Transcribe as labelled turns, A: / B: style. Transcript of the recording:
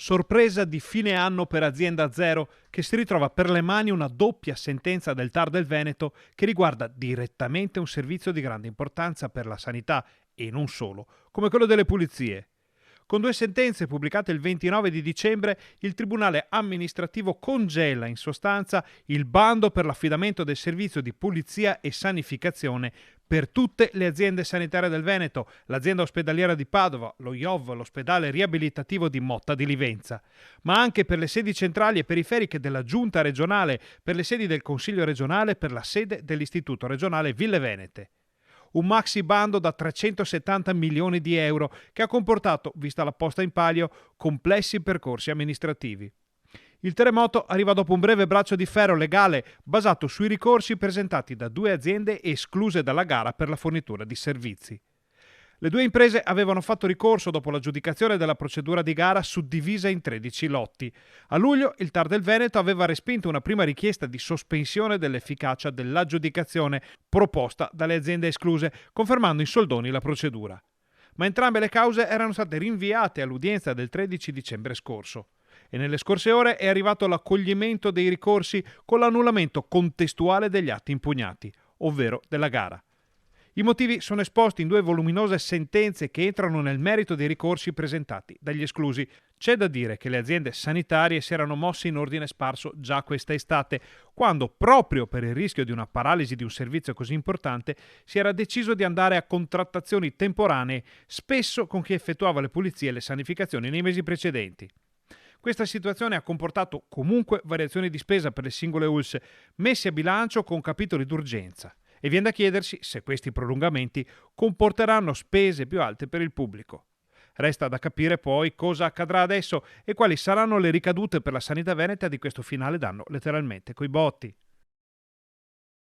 A: Sorpresa di fine anno per Azienda Zero, che si ritrova per le mani una doppia sentenza del TAR del Veneto che riguarda direttamente un servizio di grande importanza per la sanità e non solo, come quello delle pulizie. Con due sentenze pubblicate il 29 di dicembre, il Tribunale amministrativo congela in sostanza il bando per l'affidamento del servizio di pulizia e sanificazione per tutte le aziende sanitarie del Veneto, l'azienda ospedaliera di Padova, lo IOV, l'ospedale riabilitativo di Motta di Livenza, ma anche per le sedi centrali e periferiche della Giunta regionale, per le sedi del Consiglio regionale e per la sede dell'Istituto regionale Ville Venete. Un maxi bando da 370 milioni di euro che ha comportato, vista la posta in palio, complessi percorsi amministrativi. Il terremoto arriva dopo un breve braccio di ferro legale basato sui ricorsi presentati da due aziende escluse dalla gara per la fornitura di servizi. Le due imprese avevano fatto ricorso dopo l'aggiudicazione della procedura di gara suddivisa in 13 lotti. A luglio il TAR del Veneto aveva respinto una prima richiesta di sospensione dell'efficacia dell'aggiudicazione proposta dalle aziende escluse, confermando in soldoni la procedura. Ma entrambe le cause erano state rinviate all'udienza del 13 dicembre scorso. E nelle scorse ore è arrivato l'accoglimento dei ricorsi con l'annullamento contestuale degli atti impugnati, ovvero della gara. I motivi sono esposti in due voluminose sentenze che entrano nel merito dei ricorsi presentati dagli esclusi. C'è da dire che le aziende sanitarie si erano mosse in ordine sparso già questa estate, quando, proprio per il rischio di una paralisi di un servizio così importante, si era deciso di andare a contrattazioni temporanee, spesso con chi effettuava le pulizie e le sanificazioni nei mesi precedenti. Questa situazione ha comportato comunque variazioni di spesa per le singole ULSS, messe a bilancio con capitoli d'urgenza. E viene da chiedersi se questi prolungamenti comporteranno spese più alte per il pubblico. Resta da capire poi cosa accadrà adesso e quali saranno le ricadute per la sanità veneta di questo finale d'anno letteralmente coi botti.